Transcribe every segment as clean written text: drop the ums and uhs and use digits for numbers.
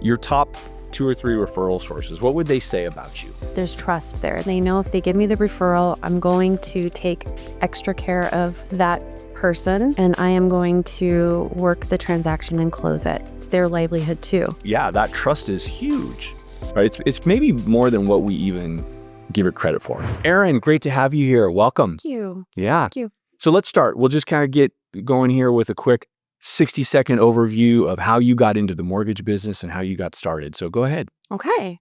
your top 2 or 3 referral sources, what would they say about you? There's trust there. They know if they give me the referral, I'm going to take extra care of that person and I am going to work the transaction and close it. It's their livelihood too. Yeah, that trust is huge, right? It's maybe more than what we even give it credit for. Erin, great to have you here. Welcome. Thank you. Yeah. Thank you. So let's start. We'll just kind of get going here with a quick 60-second overview of how you got into the mortgage business and how you got started. So go ahead. Okay.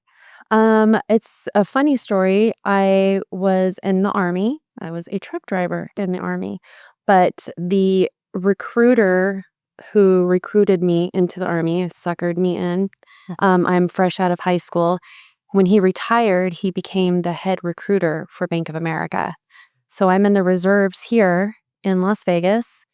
It's a funny story. I was in the Army. I was a truck driver in the Army, but the recruiter who recruited me into the Army suckered me in. I'm fresh out of high school. When he retired, he became the head recruiter for Bank of America. So I'm in the reserves here in Las Vegas,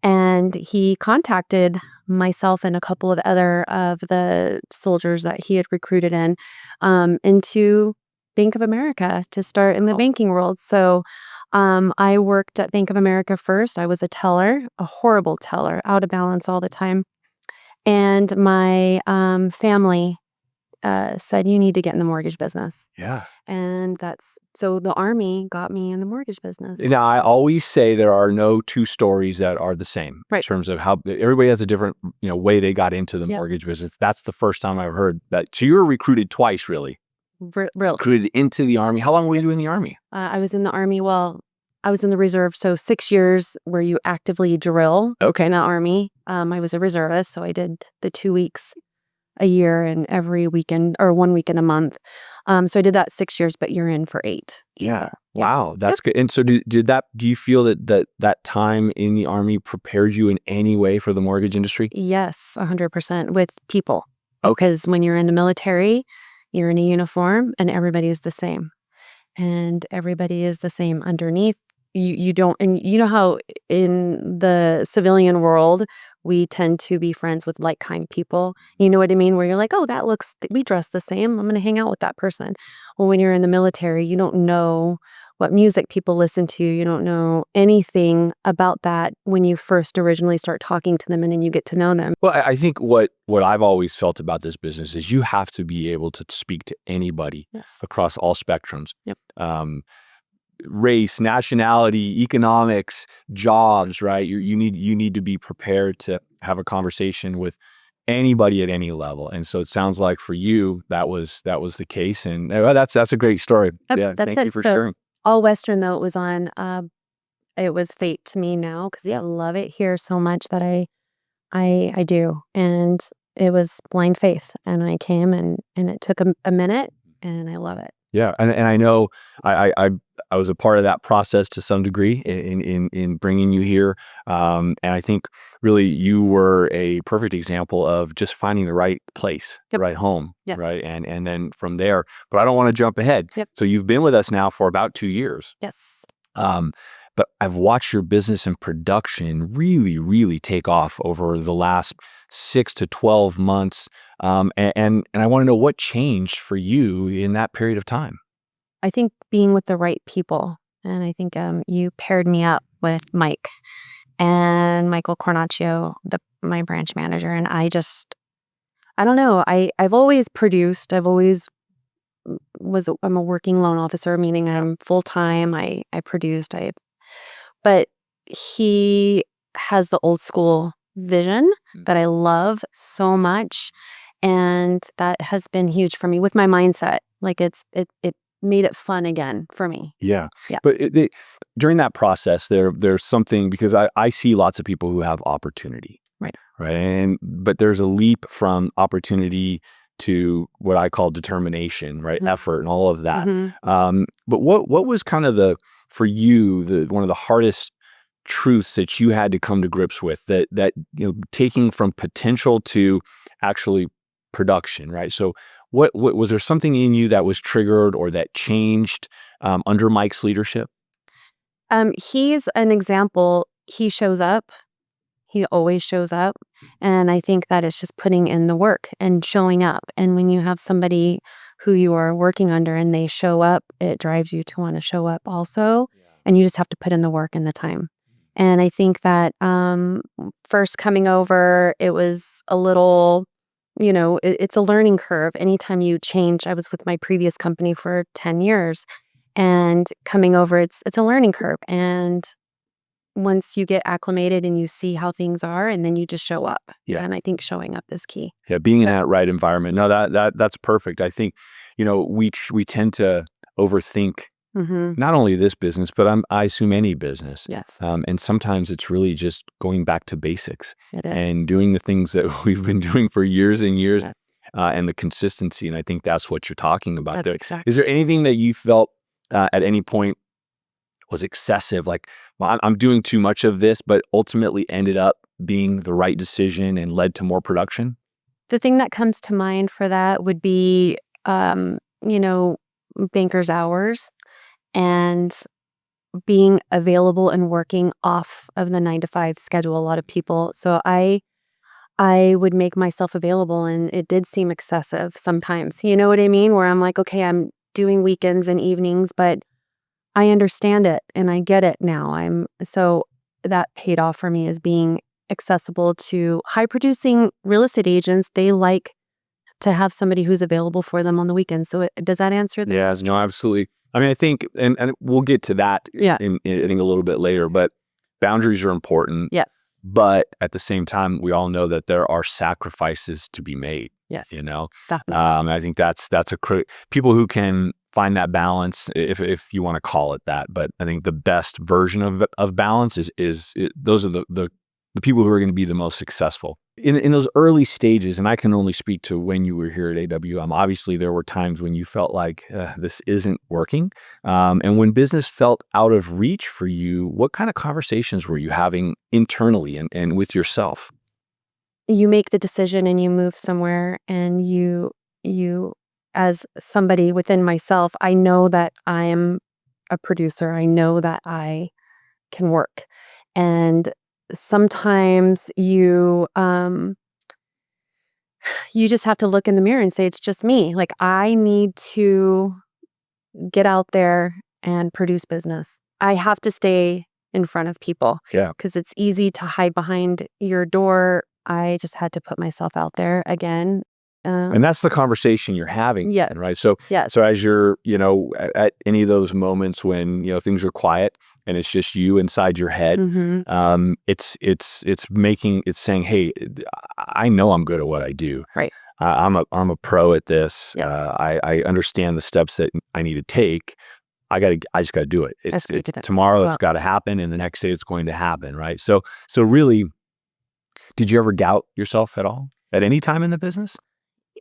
and he contacted myself and a couple of other of the soldiers that he had recruited into Bank of America to start in the banking world. So I worked at Bank of America first. I was a teller, a horrible teller, out of balance all the time. And my family said, you need to get in the mortgage business. Yeah. And so the Army got me in the mortgage business. Now, I always say there are no two stories that are the same in terms of how everybody has a different, way they got into the mortgage business. That's the first time I've heard that. So you were recruited twice, really? Really. Recruited into the Army. How long were you in the Army? I was in the Army. Well, I was in the reserve. So 6 years where you actively drill in the Army. I was a reservist. So I did the 2 weeks a year and every weekend or 1 weekend a month. So I did that 6 years, but you're in for 8. Yeah. Wow. That's good. And so do you feel that time in the Army prepared you in any way for the mortgage industry? Yes, 100% with people. Because when you're in the military, you're in a uniform and everybody is the same. And everybody is the same underneath. You don't, and you know how in the civilian world, we tend to be friends with like-kind people. You know what I mean? Where you're like, oh, we dress the same. I'm going to hang out with that person. Well, when you're in the military, you don't know what music people listen to. You don't know anything about that when you first originally start talking to them and then you get to know them. Well, I think what I've always felt about this business is you have to be able to speak to anybody across all spectrums. Yep. Race, nationality, economics, jobs, right? You need to be prepared to have a conversation with anybody at any level. And so it sounds like for you that was the case. And that's a great story. Thank you for sharing. All Western though, it was fate to me now because I love it here so much that I do. And it was blind faith, and I came and it took a minute, and I love it. Yeah, and I know I was a part of that process to some degree in bringing you here, and I think really you were a perfect example of just finding the right place, the right home, right, and then from there. But I don't want to jump ahead. So you've been with us now for about 2 years. Yes. But I've watched your business and production really, really take off over the last 6 to 12 months. And I want to know what changed for you in that period of time. I think being with the right people. And I think you paired me up with Mike and Michael Cornacchio, my branch manager. And I don't know. I've always produced. I'm a working loan officer, meaning I'm full-time. I produced. But he has the old school vision that I love so much. And that has been huge for me with my mindset. Like it made it fun again for me. Yeah. But during that process, there's something, because I see lots of people who have opportunity. Right. But there's a leap from opportunity to what I call determination, right? Effort and all of that. But what was kind of for you, one of the hardest truths that you had to come to grips with, that taking from potential to actually production, right? So what was there something in you that was triggered or that changed under Mike's leadership? He's an example. He shows up. He always shows up. And I think that it's just putting in the work and showing up. And when you have somebody who you are working under and they show up, it drives you to want to show up also. And you just have to put in the work and the time. And I think that first coming over, it was a little it's a learning curve. Anytime you change, I was with my previous company for 10 years and coming over, it's a learning curve. And once you get acclimated and you see how things are, and then you just show up. Yeah. And I think showing up is key. Yeah, being in that right environment. No, that's perfect. I think, we tend to overthink Mm-hmm. not only this business, but I assume any business. Yes, And sometimes it's really just going back to basics it is. and doing the things that we've been doing for years and years, Yeah. and the consistency. And I think that's what you're talking about That's there. exactly. Is there anything that you felt at any point was excessive? Like, well, I'm doing too much of this, but ultimately ended up being the right decision and led to more production? The thing that comes to mind for that would be, you know, banker's hours and being available and working off of the 9 to 5 schedule. A lot of people. So I would make myself available, and it did seem excessive sometimes. You know what I mean? Where I'm like, okay, I'm doing weekends and evenings, but I understand it and I get it now. So that paid off for me as being accessible to high producing real estate agents. They like to have somebody who's available for them on the weekends. So does that answer the Yes, no, absolutely. I mean, I think, and we'll get to that Yeah. in I think a little bit later, but boundaries are important. Yes. But at the same time, we all know that there are sacrifices to be made. Yes. You know, Definitely. I think that's people who can find that balance, if you want to call it that. But I think the best version of balance those are the people who are going to be the most successful in those early stages. And I can only speak to when you were here at AWM. Obviously, there were times when you felt like this isn't working, and when business felt out of reach for you. What kind of conversations were you having internally and with yourself? You make the decision and you move somewhere, and you as somebody within myself, I know that I am a producer. I know that I can work. And sometimes you just have to look in the mirror and say, it's just me. Like, I need to get out there and produce business. I have to stay in front of people Yeah. because it's easy to hide behind your door. I just had to put myself out there again. And that's the conversation you're having, Yeah. right? So, Yes. so as you're, at any of those moments when things are quiet and it's just you inside your head, Hmm. it's saying, "Hey, I know I'm good at what I do. Right. I'm a pro at this. Yeah. I understand the steps that I need to take. I just got to do it. That's what you It's did it. tomorrow. It's Well, got to happen, and the next day it's going to happen, right? So really, did you ever doubt yourself at all at any time in the business?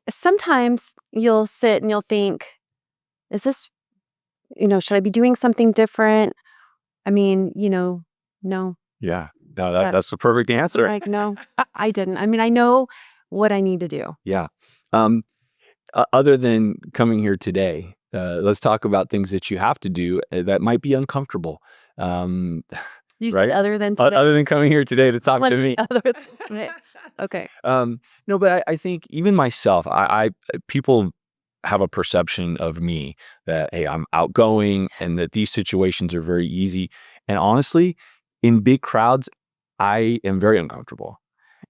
sometimes you'll sit and you'll think, is this, should I be doing something different? I mean, no. Yeah. No, That that's the perfect answer. Like, no, I didn't. I mean, I know what I need to do. Yeah. Um, Other than coming here today, let's talk about things that you have to do that might be uncomfortable. Um, You said right? other than today? Other than coming here today to talk What to me. other than today? Okay. No, but I think even myself, people have a perception of me that, hey, I'm outgoing and that these situations are very easy. And honestly, in big crowds, I am very uncomfortable.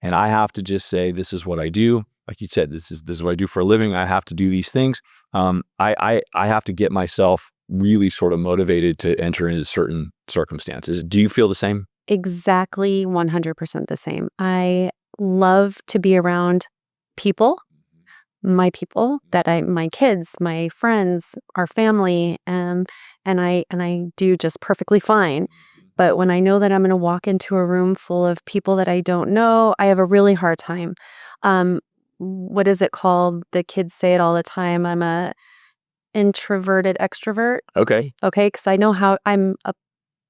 And I have to just say, this is what I do. Like you said, this is what I do for a living. I have to do these things. I have to get myself really sort of motivated to enter into certain circumstances. Do you feel the same? Exactly 100% the same. I love to be around people, my people my kids, my friends, our family, and I do just perfectly fine. But when I know that I'm going to walk into a room full of people that I don't know, I have a really hard time. Um, what is it called? The kids say it all the time. I'm a introverted extrovert. Okay. Okay, because I know how I'm a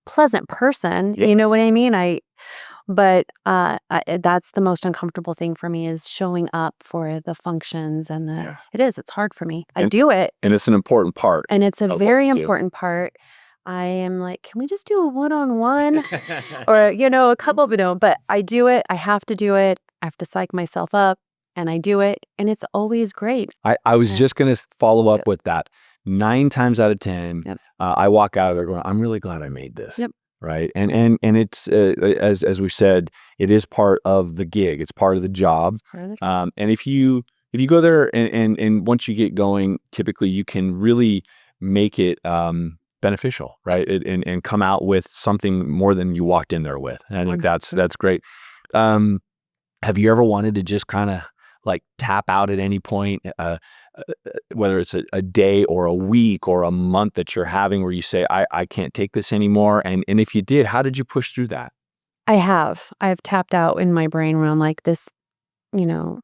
pleasant person. Yeah. You know what I mean? That's the most uncomfortable thing for me is showing up for the functions and Yeah. it's hard for me. I And do it, and it's an important part and it's a of what very you do. important part. I am like, can we just do a one-on-one or, a couple, but I do it. I have to do it. I have to psych myself up, and I do it, and it's always great. I was Yeah. just going to follow up with that. 9 times out of 10, Yep. I walk out of there going, I'm really glad I made this. Yep. right? And it's as we said, it is part of the gig. It's part of the job. And if you go there and once you get going, typically you can really make it beneficial, right? And come out with something more than you walked in there with. And I think that's great. Have you ever wanted to just kind of like tap out at any point, whether it's a day or a week or a month that you're having where you say, I can't take this anymore? And if you did, how did you push through that? I've tapped out in my brain where I'm like, this, you know,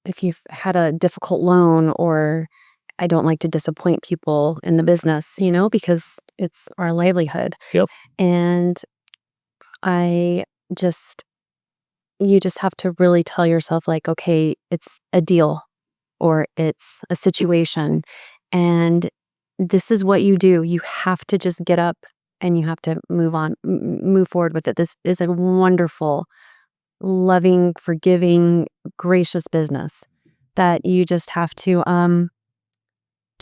if you've had a difficult loan, or I don't like to disappoint people in the business, because it's our livelihood. Yep. And I just, you just have to really tell yourself, like, okay, it's a deal or it's a situation. And this is what you do. You have to just get up and you have to move on, move forward with it. This is a wonderful, loving, forgiving, gracious business that you just have to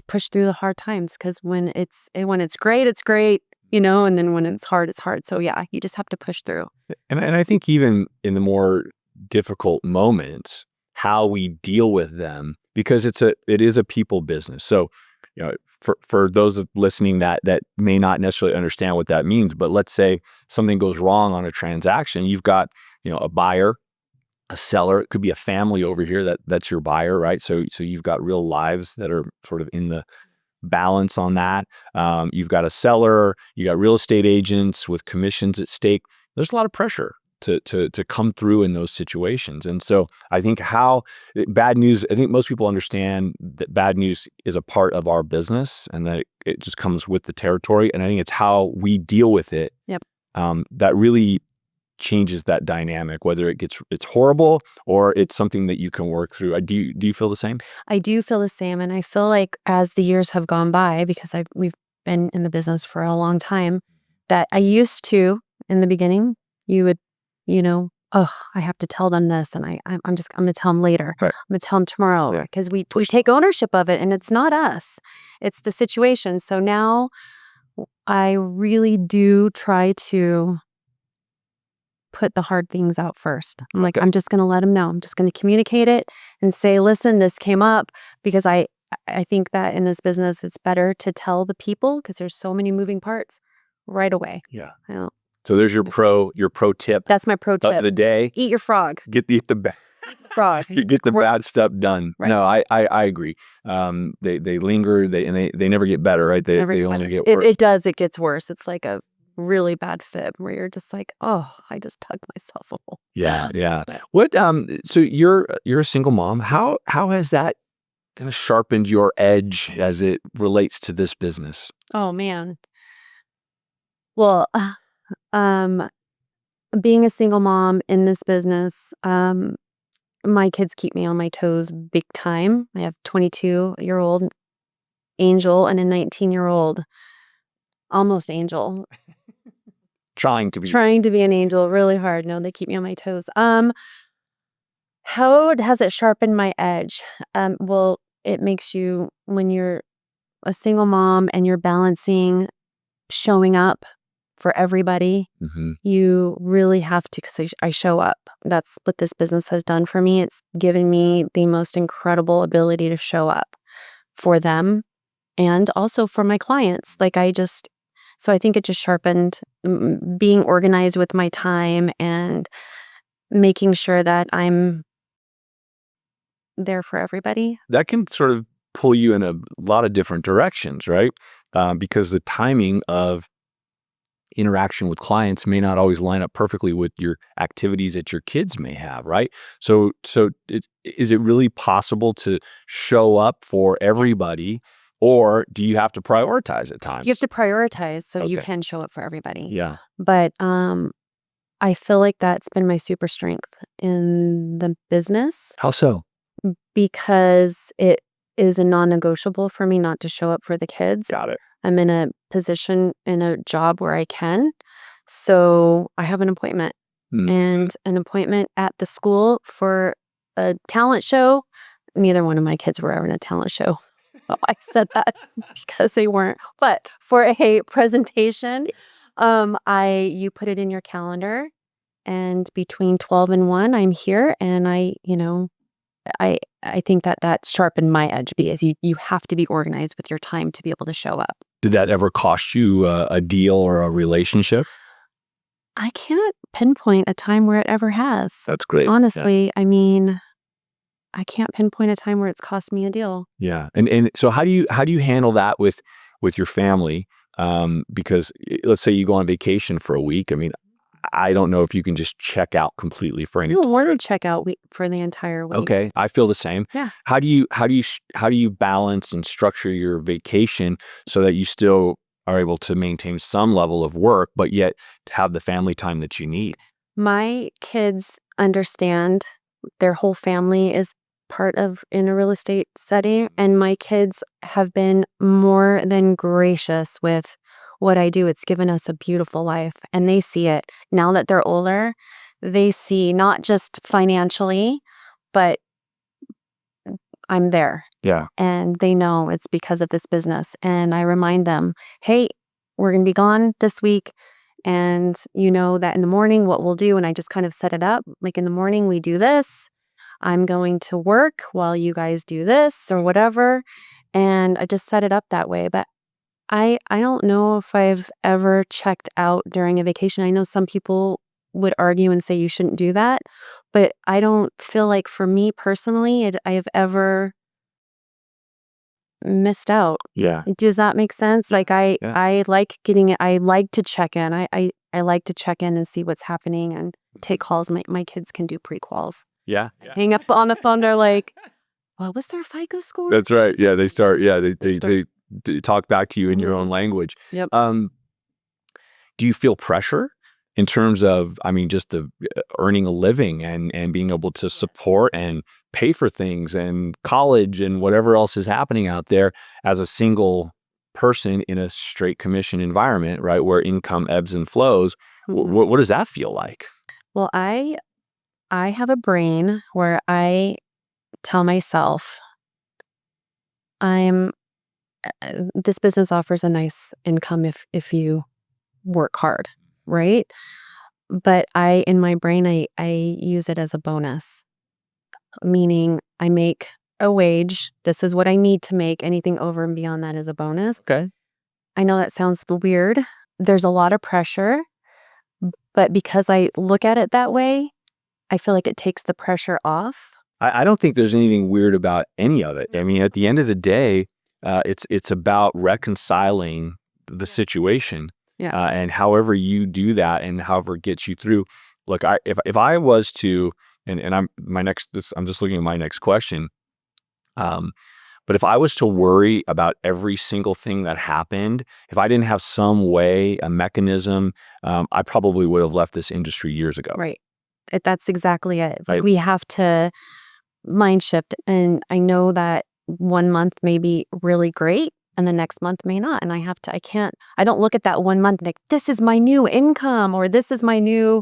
push through the hard times, because when it's great, it's great, and then when it's hard, it's hard. So yeah, you just have to push through. And I think even in the more difficult moments, how we deal with them, because it is a people business. So, for those listening that may not necessarily understand what that means, but let's say something goes wrong on a transaction, you've got, a buyer, a seller. It could be a family over here that's your buyer, right? So you've got real lives that are sort of in the balance on that. You've got a seller, you got real estate agents with commissions at stake. There's a lot of pressure to come through in those situations. And so I think bad news, I think most people understand that bad news is a part of our business and that it just comes with the territory. And I think it's how we deal with it. Yep. That really changes that dynamic, whether it's horrible or it's something that you can work through. Do you feel the same? I do feel the same. And I feel like as the years have gone by, because we've been in the business for a long time, that I used to, in the beginning, you would, oh, I have to tell them this, and I'm going to tell them later. Right. I'm going to tell them tomorrow, because we take ownership of it, and it's not us, it's the situation. So now I really do try to put the hard things out first. I'm like, I'm just going to let them know. I'm just going to communicate it and say, listen, this came up, because I think that in this business, it's better to tell the people, because there's so many moving parts, right away. Yeah. So there's your pro tip. That's my pro tip of the day. Eat your frog. Get the Frog. get the bad stuff done. Right. No, I agree. They linger. They never get better, right? They only get worse. It does. It gets worse. It's like a really bad fib where you're just like, oh, I just dug myself a hole. Yeah. What? So you're a single mom. How has that kind of sharpened your edge as it relates to this business? Oh man. Well, being a single mom in this business, my kids keep me on my toes big time. I have 22-year-old Angel and a 19-year-old almost angel. Trying to be an angel really hard. No, they keep me on my toes. How has it sharpened my edge? Well, it makes you, when you're a single mom and you're balancing showing up for everybody, you really have to, because I show up. That's what this business has done for me. It's given me the most incredible ability to show up for them and also for my clients. So I think it just sharpened being organized with my time and making sure that I'm there for everybody. That can sort of pull you in a lot of different directions, right? Because the timing of interaction with clients may not always line up perfectly with your activities that your kids may have, right? So is it really possible to show up for everybody, or do you have to prioritize at times? You have to prioritize so you can show up for everybody. Yeah. But I feel like that's been my super strength in the business. How so? Because it is a non-negotiable for me not to show up for the kids. Got it. I'm in a position, in a job where I can. So I have an appointment and an appointment at the school for a talent show. Neither one of my kids were ever in a talent show. I said that because they weren't. But for a presentation You put it in your calendar, and between 12 and 1, I'm here, and I think that that's sharpened my edge because you have to be organized with your time to be able to show up. Did that ever cost you a deal or a relationship? I can't pinpoint a time where it ever has. That's great. Yeah. Honestly, I mean, I can't pinpoint a time where it's cost me a deal. Yeah. And so how do you handle that with your family? Because let's say you go on vacation for a week. I mean, I don't know if you can just check out completely for any You time. want to check out for the entire week. Okay, I feel the same. Yeah. How do you balance and structure your vacation so that you still are able to maintain some level of work, but yet have the family time that you need? My kids understand their whole family is part of in a real estate setting, and my kids have been more than gracious with what I do. It's given us a beautiful life, and they see it. Now that they're older, they see not just financially, but I'm there. Yeah. And they know it's because of this business. And I remind them, hey, we're going to be gone this week. And you know that in the morning, what we'll do, and I just kind of set it up like in the morning, we do this. I'm going to work while you guys do this or whatever. And I just set it up that way. But I don't know if I've ever checked out during a vacation. I know some people would argue and say you shouldn't do that, but I don't feel like for me personally, I have ever missed out. Yeah. Does that make sense? Like Yeah. I like getting it. I like to check in. I like to check in and see what's happening and take calls. My kids can do pre-quals. Yeah. Hang up on the phone. They're like, "What was their FICO score?" That's right. Yeah, they start. Yeah, They start- they talk back to you in your Mhm. own language. Yep. Do you feel pressure in terms of, I mean, just the earning a living and being able to support and pay for things and college and whatever else is happening out there as a single person in a straight commission environment, right, where income ebbs and flows? Mhm. What does that feel like? Well, I have a brain where I tell myself I'm this business offers a nice income if you work hard, right? But in my brain, I use it as a bonus, meaning I make a wage. This is what I need to make. Anything over and beyond that is a bonus. Okay. I know that sounds weird. There's a lot of pressure, but because I look at it that way, I feel like it takes the pressure off. I don't think there's anything weird about any of it. I mean, at the end of the day, it's about reconciling the situation, Yeah. and however you do that, and however it gets you through. Look, if I was to, and I'm just looking at my next question. Um, but if I was to worry about every single thing that happened, if I didn't have some way, a mechanism, I probably would have left this industry years ago. Right. That's exactly it. Right. We have to mind shift. And I know that 1 month may be really great and the next month may not. And I don't look at that 1 month like, this is my new income or this is my new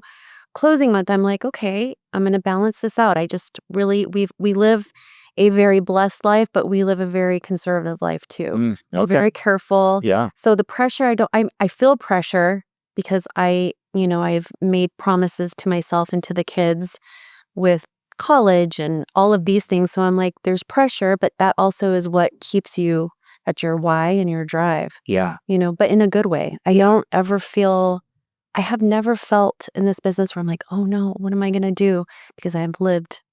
closing month. I'm like, okay, I'm going to balance this out. I just really, we live a very blessed life, but we live a very conservative life too. We're Okay. very careful. Yeah. So the pressure, I feel pressure because I've made promises to myself and to the kids with college and all of these things. So I'm like, there's pressure, but that also is what keeps you at your why and your drive, Yeah. but in a good way. I have never felt in this business where I'm like, oh no, what am I going to do? Because I have lived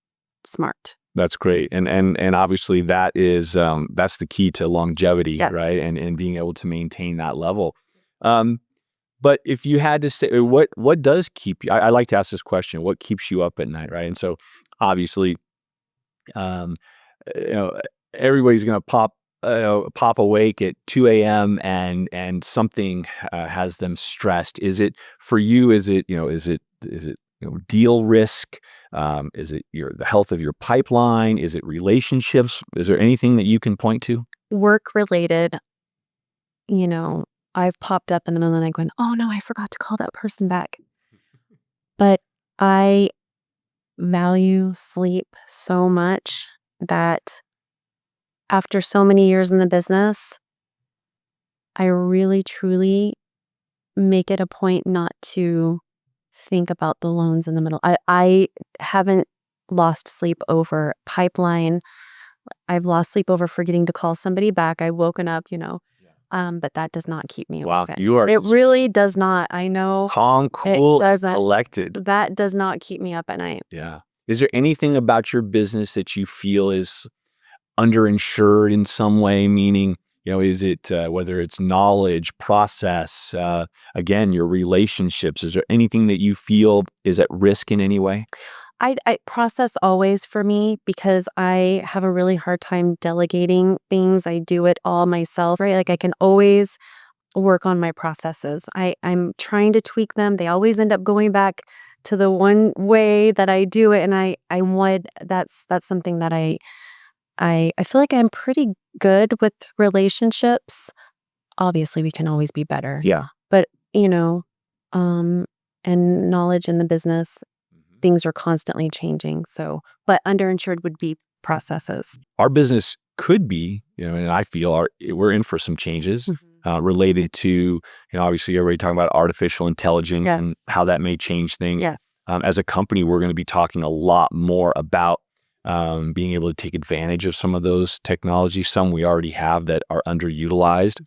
smart. That's great. And obviously that is, that's the key to longevity, Yeah. right? And being able to maintain that level. But if you had to say, what does keep you, I like to ask this question, what keeps you up at night, right? And so obviously, um, you know, everybody's going to pop awake at 2 a.m. and something has them stressed. Is it for you? Is it, deal risk? Is it the health of your pipeline? Is it relationships? Is there anything that you can point to? Work related, I've popped up in the middle of the night going, oh no, I forgot to call that person back. But I value sleep so much that after so many years in the business, I really truly make it a point not to think about the loans in the middle. I haven't lost sleep over pipeline. I've lost sleep over forgetting to call somebody back. I've woken up, but that does not keep me Wow, awake. you are It really does not. I know calm, it cool, doesn't. collected. That does not keep me up at night. Yeah. Is there anything about your business that you feel is underinsured in some way? Meaning, is it whether it's knowledge, process, again, your relationships? Is there anything that you feel is at risk in any way? I process always for me because I have a really hard time delegating things. I do it all myself, right? Like I can always work on my processes. I'm trying to tweak them. They always end up going back to the one way that I do it. And I want that's something that I feel like I'm pretty good with relationships. Obviously we can always be better. Yeah. But um and knowledge in the business, things are constantly changing. So, but underinsured would be processes. Our business could be, and I feel we're in for some changes related to, obviously you're already talking about artificial intelligence Yes. and how that may change things. Yes. As a company, we're going to be talking a lot more about being able to take advantage of some of those technologies. Some we already have that are underutilized.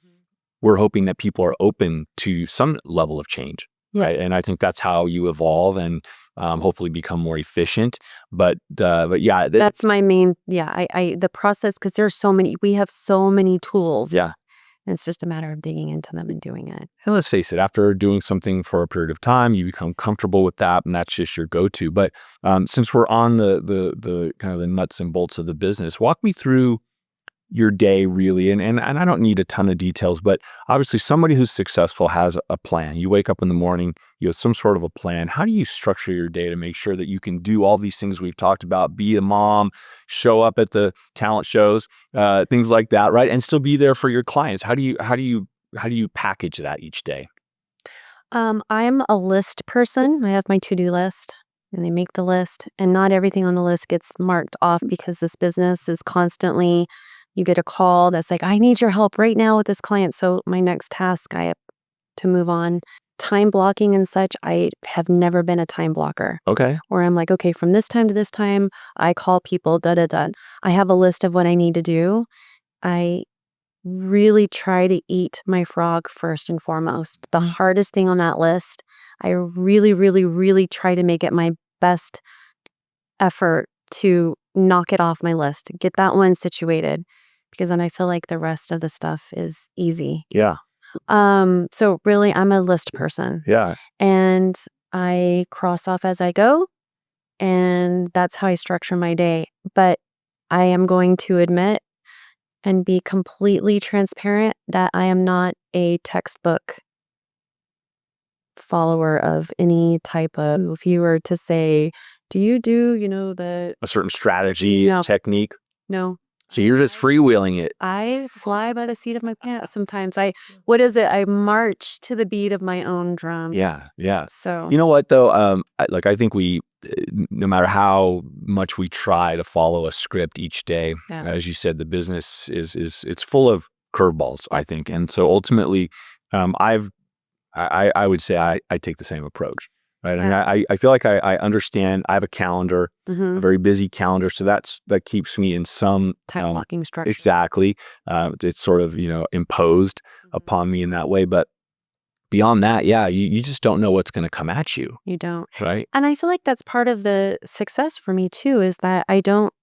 We're hoping that people are open to some level of change. Right. And I think that's how you evolve and hopefully become more efficient. But yeah, That's my main, I the process, because we have so many tools. yeah. And it's just a matter of digging into them and doing it. And let's face it, after doing something for a period of time, you become comfortable with that, and that's just your go-to. But since we're on the kind of the nuts and bolts of the business, walk me through your day really, and I don't need a ton of details, but obviously somebody who's successful has a plan. You wake up in the morning, you have some sort of a plan. How do you structure your day to make sure that you can do all these things we've talked about, be a mom, show up at the talent shows, things like that, right? And still be there for your clients. How do you package that each day? I'm a list person. I have my to-do list and they make the list, and not everything on the list gets marked off because this business is constantly, you get a call that's like, I need your help right now with this client. So my next task, I have to move on. Time blocking and such, I have never been a time blocker Okay. where I'm like, okay, from this time to this time, I call people, da da da. I have a list of what I need to do. I really try to eat my frog first and foremost. The hardest thing on that list, I really, really, really try to make it my best effort to knock it off my list, get that one situated, because then I feel like the rest of the stuff is easy. Yeah. So really I'm a list person, Yeah. and I cross off as I go, and that's how I structure my day. But I am going to admit and be completely transparent that I am not a textbook follower of any type of, if you were to say, do you do, the, A certain strategy, No. technique. no, So you're just freewheeling it. I fly by the seat of my pants sometimes. What is it? I march to the beat of my own drum. Yeah. Yeah. So, You know what though? I think no matter how much we try to follow a script each day, yeah. as you said, the business it's full of curveballs, I think. And so ultimately, I would say I take the same approach, right? Yeah. And I feel like I understand. I have a calendar, a very busy calendar, so that keeps me in some Time blocking structure. exactly. It's sort of imposed upon me in that way, but beyond that, yeah, you just don't know what's going to come at you, You don't. right? And I feel like that's part of the success for me too, is that I don't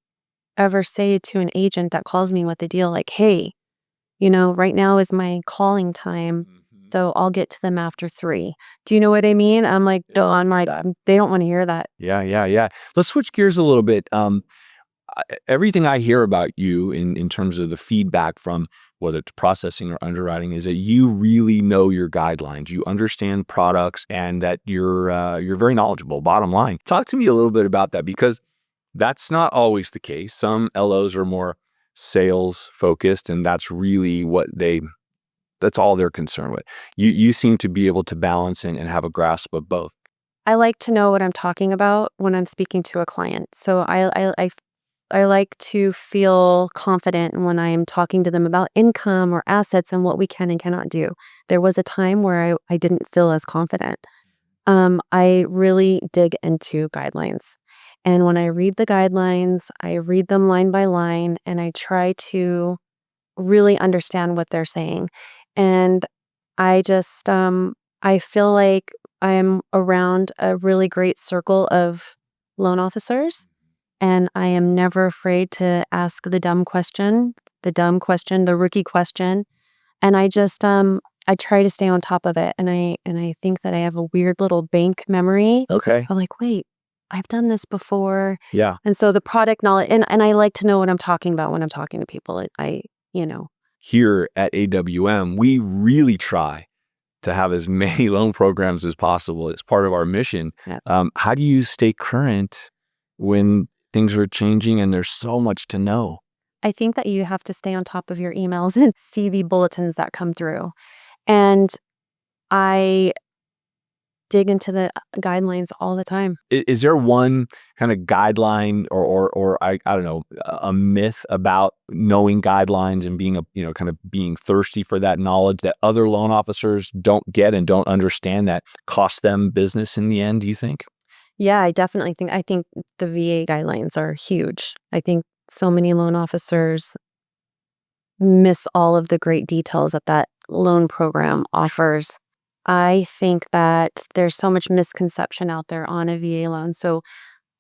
ever say to an agent that calls me with a deal like, hey, right now is my calling time. So I'll get to them after 3. Do you know what I mean? I'm like, no, they don't want to hear that. Yeah, yeah, yeah. Let's switch gears a little bit. Everything I hear about you in terms of the feedback from whether it's processing or underwriting is that you really know your guidelines. You understand products and that you're very knowledgeable, bottom line. Talk to me a little bit about that, because that's not always the case. Some LOs are more sales focused, and that's really that's all they're concerned with. You seem to be able to balance and have a grasp of both. I like to know what I'm talking about when I'm speaking to a client. So I like to feel confident when I am talking to them about income or assets and what we can and cannot do. There was a time where I didn't feel as confident. I really dig into guidelines. And when I read the guidelines, I read them line by line and I try to really understand what they're saying. And I just I feel like I'm around a really great circle of loan officers and I am never afraid to ask the rookie question, and I try to stay on top of it, and I think that I have a weird little bank memory. Okay. I'm like, "Wait, I've done this before." Yeah. And so the product knowledge and I like to know what I'm talking about when I'm talking to people. You know. Here at AWM, we really try to have as many loan programs as possible. It's part of our mission. Yeah. How do you stay current when things are changing and there's so much to know? I think that you have to stay on top of your emails and see the bulletins that come through. And I dig into the guidelines all the time. Is there one kind of guideline or I don't know, a myth about knowing guidelines and being kind of being thirsty for that knowledge that other loan officers don't get and don't understand that cost them business in the end, do you think? Yeah, I think the VA guidelines are huge. I think so many loan officers miss all of the great details that that loan program offers. I think that there's so much misconception out there on a VA loan. So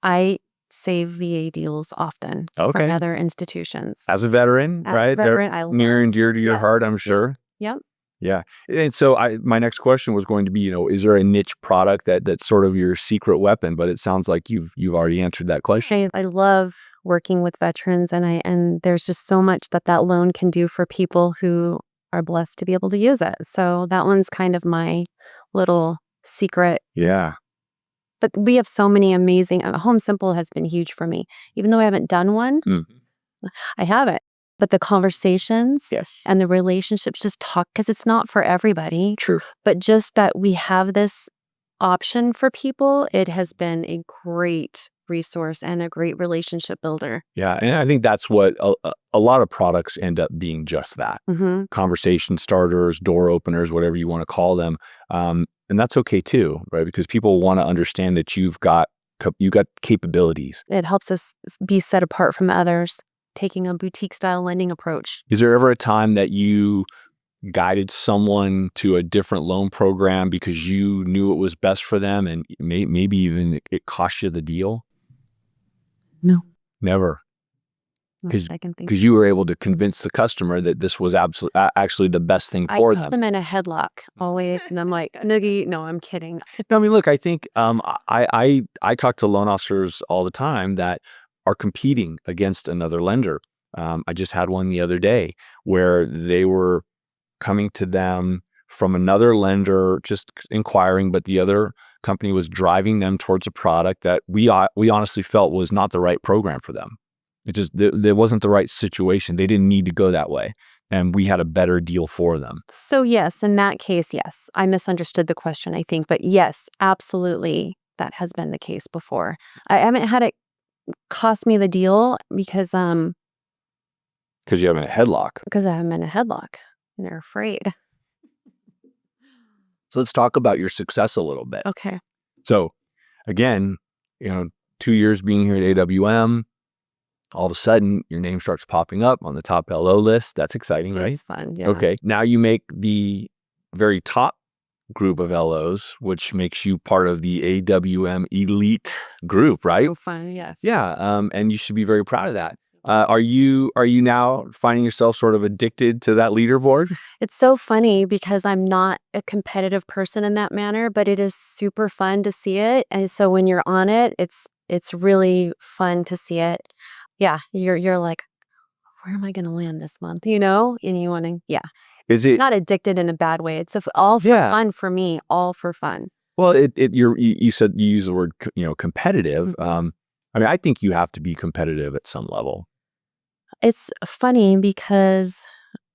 I save VA deals often from Okay. other institutions. As a veteran, As a right? They're veteran, I near love. and dear to your Yes. heart, I'm Yep. sure. Yep. Yeah. And so my next question was going to be, is there a niche product that's sort of your secret weapon? But it sounds like you've already answered that question. I love working with veterans and there's just so much that that loan can do for people who are blessed to be able to use it. So that one's kind of my little secret. Yeah. But we have so many amazing Home Simple has been huge for me. Even though I haven't done one, Mhm. I haven't. But the conversations Yes. and the relationships just talk because it's not for everybody. True. But just that we have this option for people, it has been a great resource and a great relationship builder. Yeah, and I think that's what a lot of products end up being, just that. Hmm. Conversation starters, door openers, whatever you want to call them. And that's okay too, right? Because people want to understand that you've got capabilities. It helps us be set apart from others, taking a boutique style lending approach. Is there ever a time that you guided someone to a different loan program because you knew it was best for them and maybe even it cost you the deal? No. Never. Not that I can think. Because you were able to convince the customer that this was actually the best thing I for put them. them in a headlock always, and I'm like, Noogie, no, I'm kidding. No, I mean, look, I think I talk to loan officers all the time that are competing against another lender. I just had one the other day where they were coming to them from another lender, just inquiring, but the other company was driving them towards a product that we honestly felt was not the right program for them. It just there wasn't the right situation. They didn't need to go that way, and we had a better deal for them. So yes, in that case, yes, I misunderstood the question, I think, but yes, absolutely, that has been the case before. I haven't had it cost me the deal Because you have a headlock. because I have them in a headlock and they're afraid. So let's talk about your success a little bit. Okay. So again, 2 years being here at AWM, all of a sudden your name starts popping up on the top LO list. That's exciting, right? It's fun. Yeah. Okay. Now you make the very top group of LOs, which makes you part of the AWM elite group, right? So fun. Yes. Yeah. And you should be very proud of that. Are you now finding yourself sort of addicted to that leaderboard? It's so funny because I'm not a competitive person in that manner, but it is super fun to see it. And so when you're on it, it's really fun to see it. Yeah, you're like, where am I going to land this month? And you want to, yeah. Is it Not addicted in a bad way. It's all for Yeah. fun for me, all for fun. Well, you said you use the word competitive. I mean, I think you have to be competitive at some level. It's funny because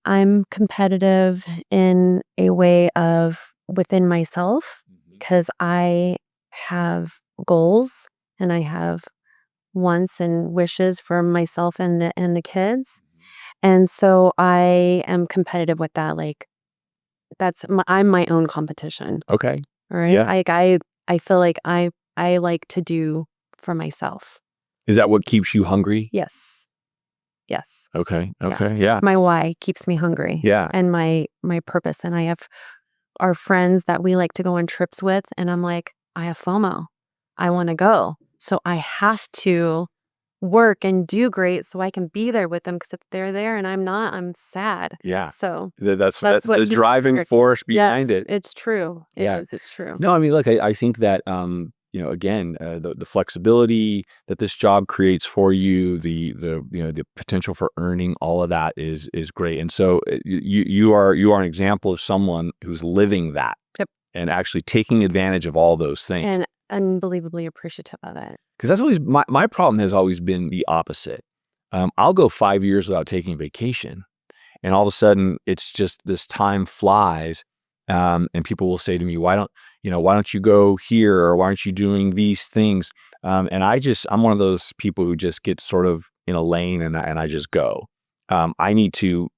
I'm competitive in a way of within myself because I have goals and I have wants and wishes for myself and the kids. And so I am competitive with that. Like I'm my own competition. Okay. Right. Yeah. I feel like I like to do for myself. Is that what keeps you hungry? Yes. Yes. Okay. Yeah. Okay. Yeah. My why keeps me hungry. Yeah. And my purpose. And I have our friends that we like to go on trips with. And I'm like, I have FOMO. I want to go. So I have to work and do great so I can be there with them, because if they're there and I'm not, I'm sad. Yeah. So That's what the keeps me driving hungry. force behind Yes, it. it's true. It Yeah. is. It's true. No, I mean, look, I think that, again, the flexibility that this job creates for you, the potential for earning, all of that is great. And so you are an example of someone who's living that. Yep. And actually taking advantage of all those things. And unbelievably appreciative of it. Because that's always my problem has always been the opposite. I'll go 5 years without taking vacation, and all of a sudden it's just this time flies. And people will say to me, why don't you go here, or why aren't you doing these things? And I'm one of those people who just get sort of in a lane, and I just go. I need to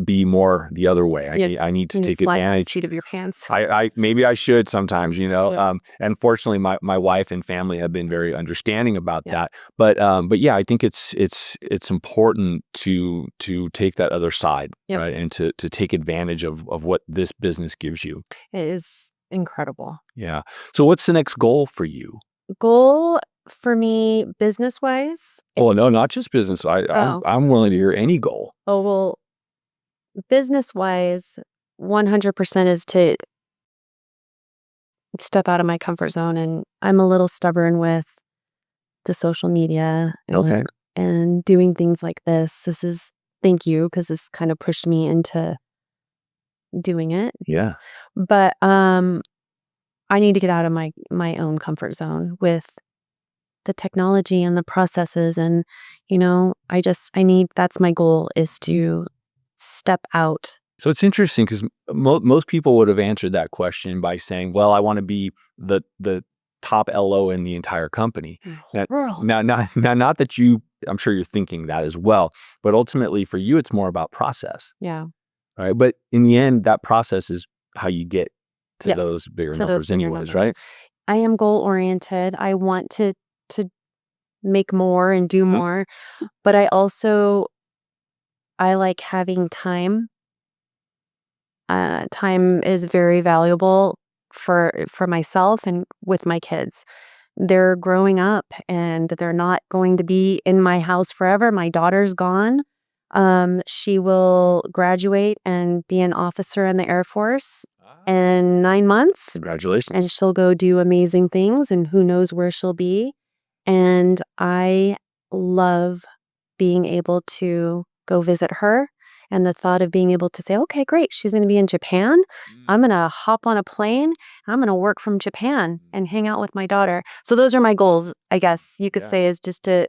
be more the other way. I need to take fly by the advantage. seat of your pants. I maybe I should sometimes, Yeah. and fortunately my wife and family have been very understanding about that. But yeah, I think it's important to take that other side, Yep. right? And to take advantage of what this business gives you. It is incredible. Yeah. So what's the next goal for you? Goal for me, business wise. Oh, no, not just business. I'm willing to hear any goal. Oh, well, business wise, 100% is to step out of my comfort zone. And I'm a little stubborn with the social media Okay. and doing things like this. Thank you, because this kind of pushed me into doing it. Yeah. But I need to get out of my own comfort zone with the technology and the processes. And, that's my goal, is to step out. So it's interesting because most people would have answered that question by saying, well, I want to be the top LO in the entire company. Now, not that I'm sure you're thinking that as well, but ultimately for you, it's more about process. Yeah. Right. But in the end, that process is how you get to Yep. those bigger To numbers those bigger anyways, numbers. right? I am goal oriented. I want to make more and do more, but I like having time. Time is very valuable for myself and with my kids. They're growing up and they're not going to be in my house forever. My daughter's gone. She will graduate and be an officer in the Air Force in 9 months. Congratulations. And she'll go do amazing things, and who knows where she'll be. And I love being able to go visit her, and the thought of being able to say, okay, great, she's going to be in Japan. I'm going to hop on a plane. I'm going to work from Japan and hang out with my daughter. So those are my goals, I guess you could say, is just to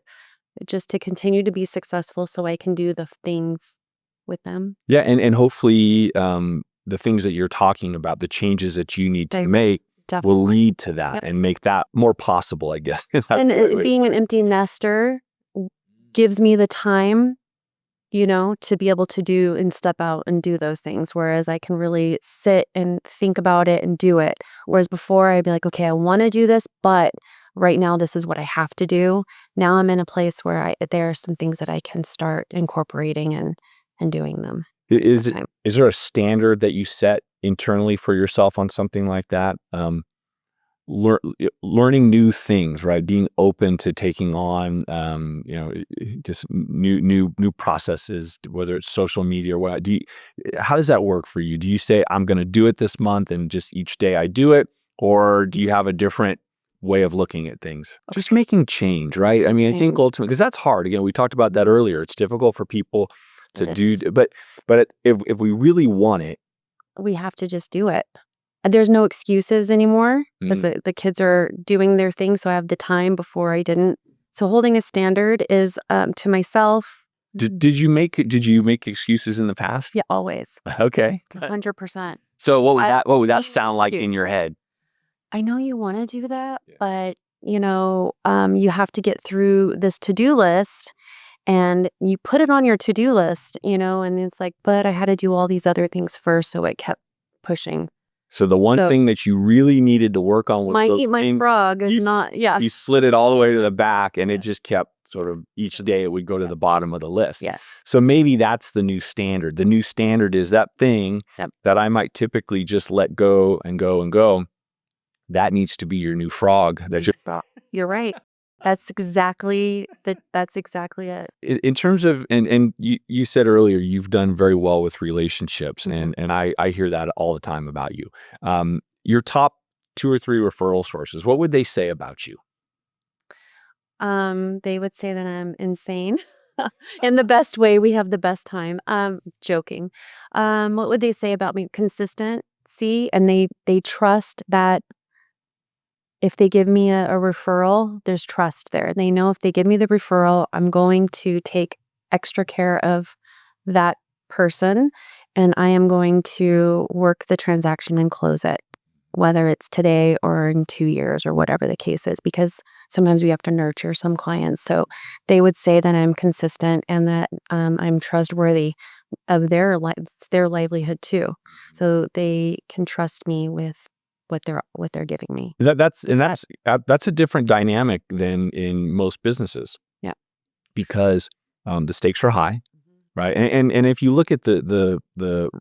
continue to be successful so I can do the things with them. Yeah. And hopefully the things that you're talking about, the changes that you need to make, will lead to that and make that more possible, I guess. And being an empty nester gives me the time, to be able to do and step out and do those things. Whereas I can really sit and think about it and do it. Whereas before I'd be like, okay, I want to do this, but right now this is what I have to do. Now I'm in a place where there are some things that I can start incorporating and doing them. Is there a standard that you set internally for yourself on something like that? Learning new things, right? Being open to taking on, just new processes, whether it's social media or what. How does that work for you? Do you say, I'm going to do it this month and just each day I do it? Or do you have a different way of looking at things? Okay. Just making change, right? I mean, I think ultimately, because that's hard. Again, we talked about that earlier. It's difficult for people to do, but if we really want it, we have to just do it. There's no excuses anymore, because the kids are doing their thing. So I have the time before I didn't. So holding a standard is to myself. Did you make excuses in the past? Yeah, always. Okay. 100%. So what would that sound like in your head? I know you want to do that, but you have to get through this to-do list, and you put it on your to-do list, and it's like, but I had to do all these other things first, so it kept pushing. So the one So thing that you really needed to work on was my the eat my thing frog is you not, yeah. you slid it all the way to the back, and it just kept sort of each day it would go to the bottom of the list. Yes. So maybe that's the new standard. The new standard is that thing Yep. that I might typically just let go and go and go. That needs to be your new frog. You're right. That's exactly it. In terms of, and you said earlier, you've done very well with relationships, Mhm. and I hear that all the time about you. Your top 2 or 3 referral sources, what would they say about you? They would say that I'm insane. In the best way, we have the best time. Joking. What would they say about me? Consistency, and they trust that if they give me a referral, there's trust there. They know if they give me the referral, I'm going to take extra care of that person, and I am going to work the transaction and close it, whether it's today or in 2 years or whatever the case is, because sometimes we have to nurture some clients. So they would say that I'm consistent and that I'm trustworthy of it's their livelihood too. So they can trust me with what they're giving me. That's Is that that's a different dynamic than in most businesses Yeah. because the stakes are high, right? And if you look at the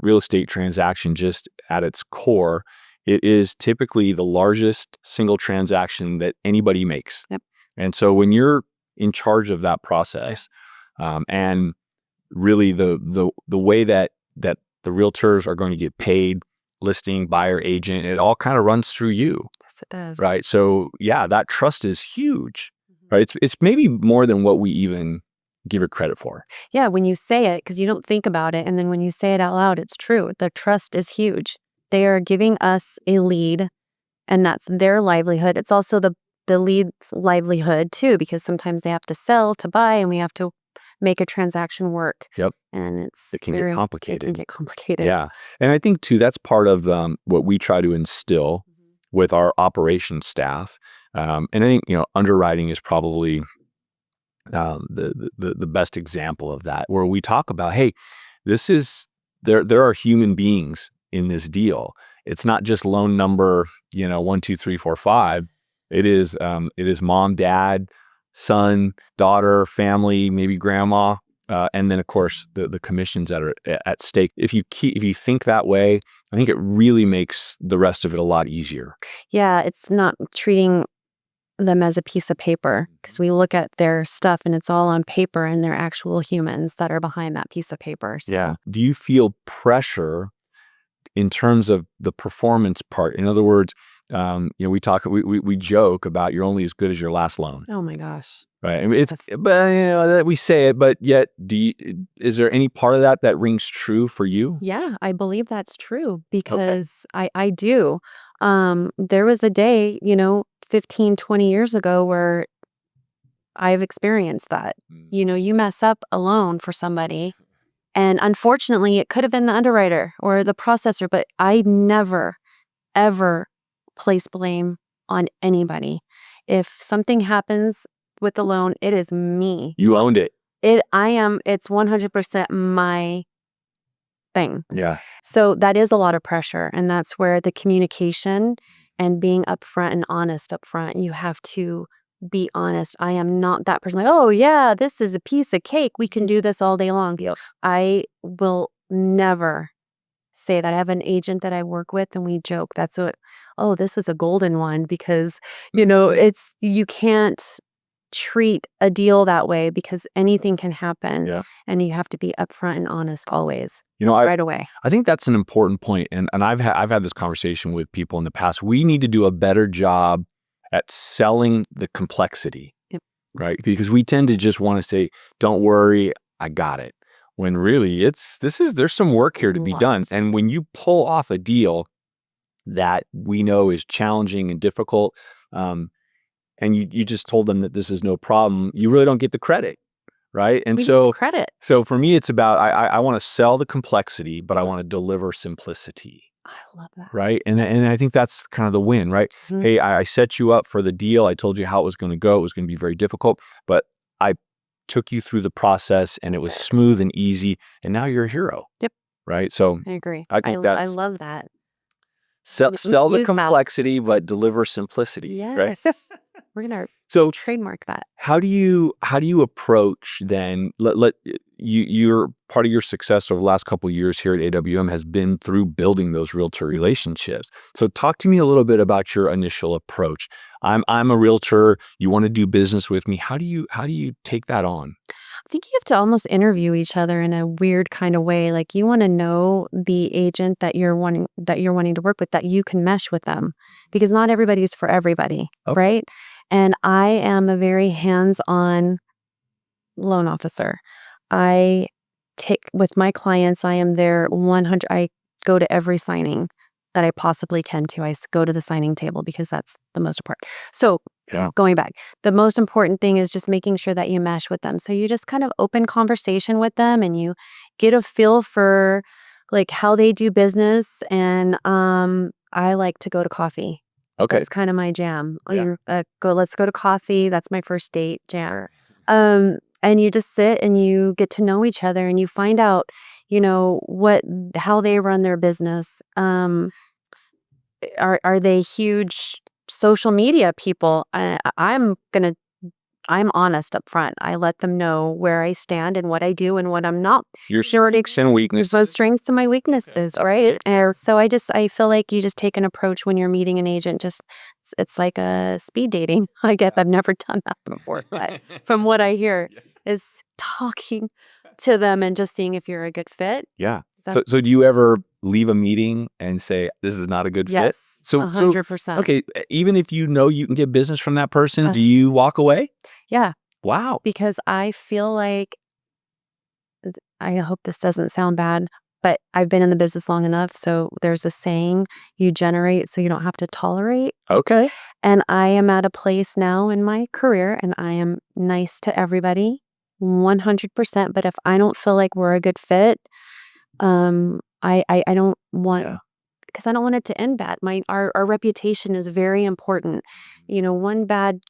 real estate transaction just at its core, it is typically the largest single transaction that anybody makes. Yep. And so when you're in charge of that process, and really the way that the realtors are going to get paid, listing, buyer, agent, it all kind of runs through you, Yes, it does. right? So yeah, that trust is huge, Mhm. right? It's maybe more than what we even give it credit for. Yeah, when you say it, because you don't think about it, and then when you say it out loud, it's true. The trust is huge. They are giving us a lead, and that's their livelihood. It's also the lead's livelihood too, because sometimes they have to sell to buy, and we have to make a transaction work. Yep. And it's It can get very it can complicated. get complicated. Yeah. And I think too, that's part of what we try to instill Mhm. with our operations staff. And I think, underwriting is probably the best example of that, where we talk about, hey, this is there are human beings in this deal. It's not just loan number 1 2 3 4 5. It is mom, dad, son, daughter, family, maybe grandma, and then of course the commissions that are at stake. If you think that way, I think it really makes the rest of it a lot easier. Yeah, it's not treating them as a piece of paper, because we look at their stuff and it's all on paper, and they're actual humans that are behind that piece of paper. So Do you feel pressure in terms of the performance part? In other words, we joke about you're only as good as your last loan, oh my gosh. right? I mean, That's but that we say it, but yet, is there any part of that rings true for you? Yeah, I believe that's true Okay. because I do. There was a day, 15, 20 years ago where I've experienced that. Mm. You mess up a loan for somebody, and unfortunately, it could have been the underwriter or the processor, but I never, ever place blame on anybody. If something happens with the loan, it is me. You owned it. It's 100% my thing. Yeah. So that is a lot of pressure. And that's where the communication and being upfront and honest upfront, you have to be honest. I am not that person like, oh, yeah, this is a piece of cake. We can do this all day long. I will never say that. I have an agent that I work with, and we joke. Oh, this is a golden one, because, you can't treat a deal that way, because anything can happen, Yeah. and you have to be upfront and honest always, I right away. I think that's an important point, and I've had this conversation with people in the past. We need to do a better job at selling the complexity, Yep. right? Because we tend to just want to say, "Don't worry, I got it." When really there's some work here to be done. Lots. And when you pull off a deal that we know is challenging and difficult, um, and you just told them that this is no problem, you really don't get the credit, right? And We need so credit. so for me, it's about I want to sell the complexity, but I want to deliver simplicity. I love that. Right. And I think that's kind of the win, right? Mhm. Hey, I set you up for the deal. I told you how it was going to go. It was going to be very difficult, but I took you through the process and it was smooth and easy. And now you're a hero. Yep. Right. So I agree. I I think I that's love that. sell the Use that. complexity, but deliver simplicity. Right. Yes. We're gonna So trademark that. how do you approach then? You're part of your success over the last couple of years here at AWM has been through building those realtor relationships. So talk to me a little bit about your initial approach. I'm a realtor. You want to do business with me. How do you take that on? I think you have to almost interview each other in a weird kind of way. Like you want to know the agent that you're wanting to work with, that you can mesh with them, because not everybody's for everybody, Okay. right? And I am a very hands-on loan officer. I take with my clients, I am there 100. I go to every signing that I possibly can to. Go to the signing table because that's the most important. So Yeah. going back, the most important thing is just making sure that you mesh with them. So you just kind of open conversation with them and you get a feel for like how they do business. And I like to go to coffee. Okay. That's kind of my jam. Yeah. Let's go to coffee. That's my first date jam. And you just sit and you get to know each other and you find out, how they run their business. Are they huge social media people? I'm honest up front. I let them know where I stand and what I do and what I'm not. Your Sure, strengths and my weaknesses. strengths and my weaknesses, right? And so I feel like you just take an approach when you're meeting an agent. Just it's like a speed dating. I guess I've never done that before, but from what I hear, is talking to them and just seeing if you're a good fit. Yeah. That- So do you ever leave a meeting and say this is not a good fit? yes, So 100%. okay, even if you know you can get business from that person, Uh, do you walk away? yeah, Wow. because I feel like I hope this doesn't sound bad, but I've been in the business long enough. So there's a saying, you generate so you don't have to tolerate. Okay. And I am at a place now in my career and I am nice to everybody 100%. But if I don't feel like we're a good fit, I don't want, Yeah. because I don't want it to end bad. Our reputation is very important. One bad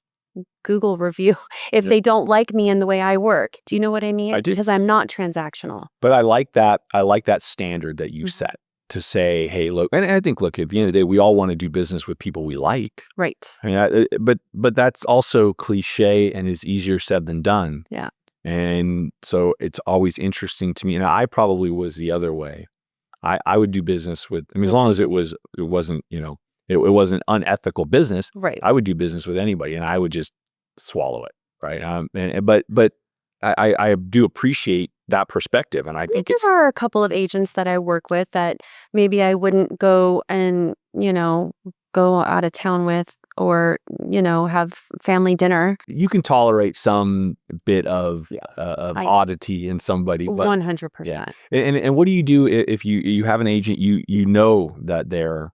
Google review if Yeah. they don't like me and the way I work. Do you know what I mean? I do. Because I'm not transactional. But I like that. I like that standard that you Mhm. set to say, hey, look, and I think, look, at the end of the day, we all want to do business with people we like. Right. I mean, but that's also cliche and is easier said than done. Yeah. And so it's always interesting to me. And I probably was the other way. I would do business with, I mean, as long as it wasn't, it wasn't unethical business, Right. I would do business with anybody and I would just swallow it. Right. But I do appreciate that perspective. And I think There are a couple of agents that I work with that maybe I wouldn't go and, go out of town with or, have family dinner. you can tolerate some bit of, Yes. of I oddity in somebody, but yeah. 100%. And what do you do if you have an agent, you know that they're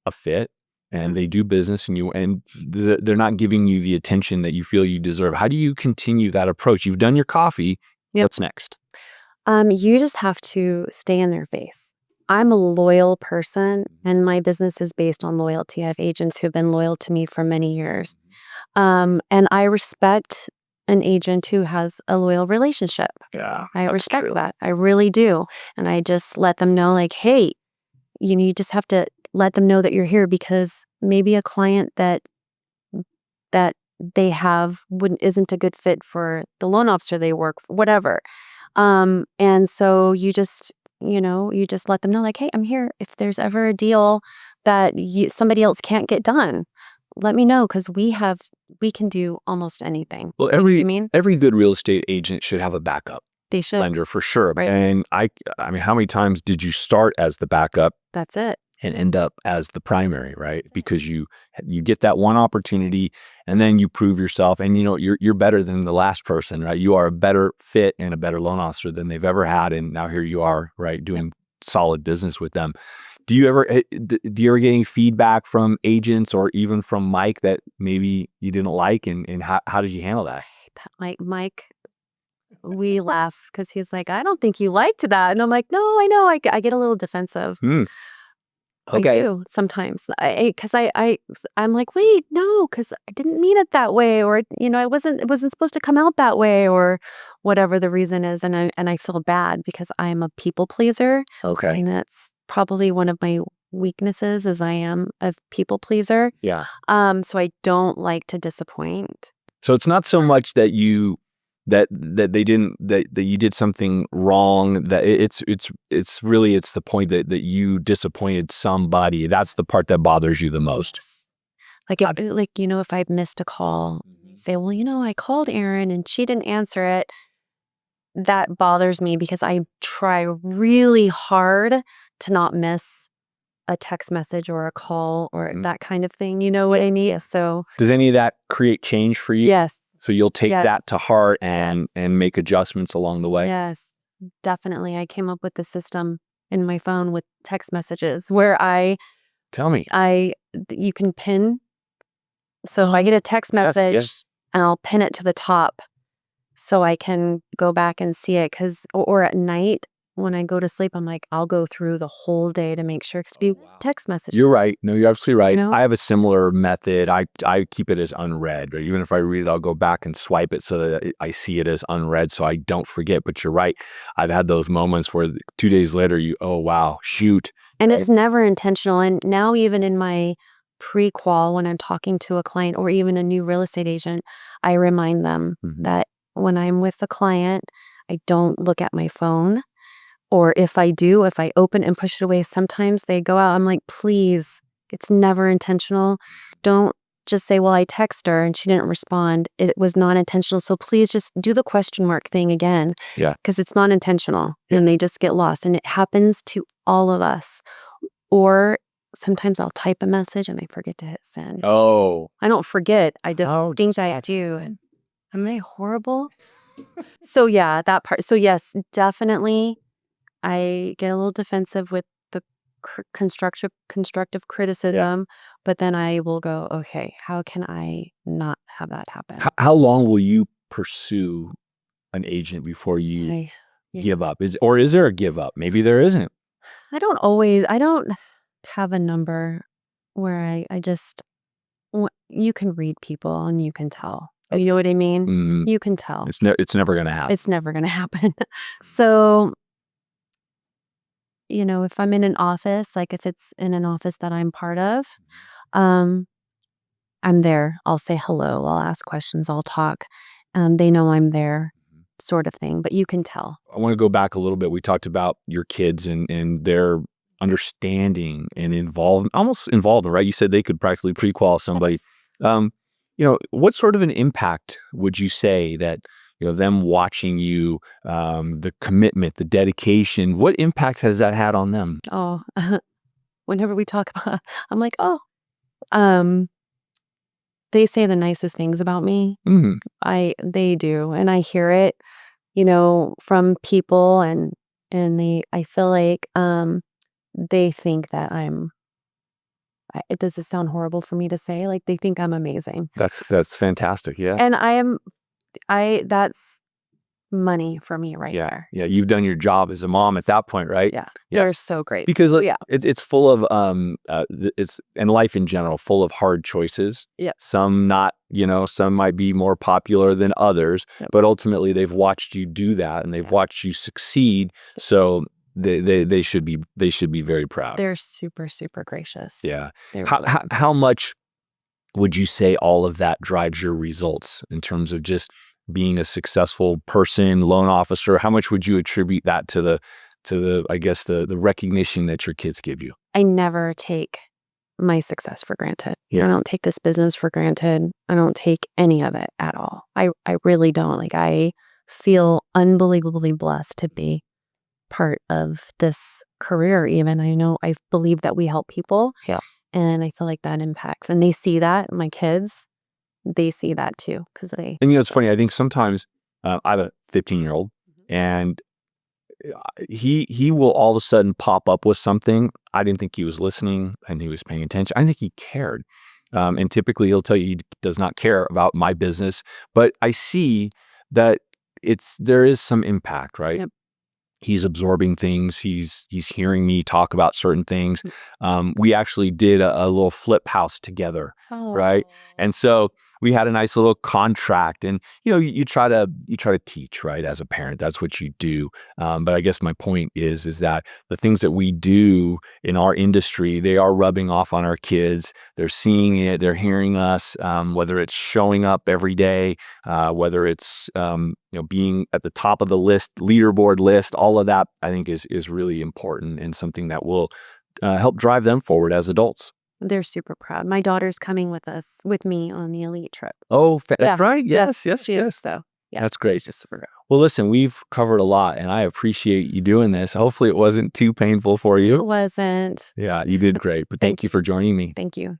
a fit and they do business and they're not giving you the attention that you feel you deserve. How do you continue that approach? You've done your coffee. Yep. What's next? You just have to stay in their face. I'm a loyal person and my business is based on loyalty. I have agents who've been loyal to me for many years. And I respect an agent who has a loyal relationship. Yeah, I that's respect true. that. I really do. And I just let them know, like, hey, you just have to let them know that you're here because maybe a client that they have wouldn't isn't a good fit for the loan officer they work for, whatever. And so you just let them know, like, hey, I'm here. If there's ever a deal that somebody else can't get done, let me know because we can do almost anything. Well, You know what I mean? every good real estate agent should have a backup They should. lender for sure. Right. And I mean, how many times did you start as the backup That's it. and end up as the primary, right? Because you get that one opportunity and then you prove yourself and you're better than the last person, right? You are a better fit and a better loan officer than they've ever had. And now here you are, right, doing solid business with them. Do you ever get any feedback from agents or even from Mike that maybe you didn't like and how did you handle that? Mike, we laugh because he's like, I don't think you liked that. And I'm like, no, I know. I get a little defensive. Hmm. Okay. I do sometimes. I'm like, wait, no, because I didn't mean it that way, or it wasn't supposed to come out that way, or whatever the reason is, and I feel bad because I'm a people pleaser, Okay. and that's probably one of my weaknesses is I am a people pleaser. Yeah. So I don't like to disappoint. So it's not so much that that you did something wrong. That it's really it's the point that you disappointed somebody. That's the part that bothers you the most. Yes. If I've missed a call, Mhm. say, well, I called Erin and she didn't answer it. That bothers me because I try really hard to not miss a text message or a call or Mhm. that kind of thing. You know what I mean? So Does any of that create change for you? yes, So you'll take yes, that to heart yes, and make adjustments along the way. yes, definitely. I came up with the system in my phone with text messages where Tell me. you can pin. So if I get a text Yes. message, Yes. and I'll pin it to the top so I can go back and see it. Or at night when I go to sleep, I'm like, I'll go through the whole day to make sure because Oh, we wow. text messages, You're right. No, you're absolutely you right. know? I have a similar method. I keep it as unread, or even if I read it, I'll go back and swipe it so that I see it as unread, so I don't forget. But you're right. I've had those moments where 2 days later, oh wow, shoot. And Right? it's never intentional. And now, even in my pre-qual, when I'm talking to a client or even a new real estate agent, I remind them Mhm. that when I'm with the client, I don't look at my phone. Or if I do, if I open and push it away, sometimes they go out. I'm like, please, it's never intentional. Don't just say, well, I text her and she didn't respond. It was not intentional. So please just do the question mark thing again Yeah. because it's not intentional Yeah. and they just get lost. And it happens to all of us. Or sometimes I'll type a message and I forget to hit send. Oh. I don't forget. I just How things I do. And am I horrible? So yeah, that part. So yes, definitely I get a little defensive with the constructive Yeah. criticism, but then I will go, okay, how can I not have that happen? How long will you pursue an agent before you Yeah. give up? Is there a give up? Maybe there isn't. I don't have a number where I just, you can read people and you can tell. You know what I mean? Mhm. You can tell. It's never gonna happen. It's never going to happen. So, if I'm in an office, like if it's in an office that I'm part of, um, I'm there. I'll say hello. I'll ask questions. I'll talk. They know I'm there, sort of thing. But you can tell. I want to go back a little bit. We talked about your kids and their understanding and almost involvement, right? You said they could practically pre-qual somebody. Yes. Um, what sort of an impact would you say that, them watching you, the commitment, the dedication, what impact has that had on them? Oh, whenever we talk about, I'm like, oh, um, they say the nicest things about me. Mhm. They do, and I hear it, from people, and I feel like, they think that does this sound horrible for me to say? Like they think I'm amazing, That's fantastic. Yeah. and that's money for me right Yeah. there. Yeah. You've done your job as a mom at that point, right? Yeah, Yeah. they're so great. Because So yeah, it's full of it's and life in general full of hard choices. yeah, Some not, some might be more popular than others, yep, but ultimately they've watched you do that and they've yeah. watched you succeed. So they should be very proud. They're super, super gracious. Yeah. They How, really how are. how much would you say all of that drives your results in terms of just being a successful person, loan officer? How much would you attribute that to the I guess the recognition that your kids give you? I never take my success for granted. I Yeah. don't take this business for granted. I don't take any of it at all. I really don't. Like I feel unbelievably blessed to be part of this career even. I believe that we help people. Yeah. And I feel like that impacts. And they see that. My kids, they see that too. Because they And it's funny. I think sometimes I have a 15-year-old, Mhm. and he will all of a sudden pop up with something. I didn't think he was listening and he was paying attention. I think he cared. And typically he'll tell you he does not care about my business, but I see that there is some impact, right? Yep. He's absorbing things. He's hearing me talk about certain things. We actually did a little flip house together, right? Oh, And so we had a nice little contract. And you try to teach, right? As a parent, that's what you do. But I guess my point is that the things that we do in our industry, they are rubbing off on our kids. They're seeing it. They're hearing us. Whether it's showing up every day, whether it's being at the top of the leaderboard list, all of that I think is really important and something that will help drive them forward as adults. they're super proud. My daughter's coming with me on the elite trip. Oh, Yeah. that's right. Yes, Yes, yes, she is. yes. So, yeah, That's great. she's just super proud. Well, listen, we've covered a lot, and I appreciate you doing this. Hopefully, it wasn't too painful for It you. wasn't. Yeah, you did great. But Thank thank you for joining me. Thank you.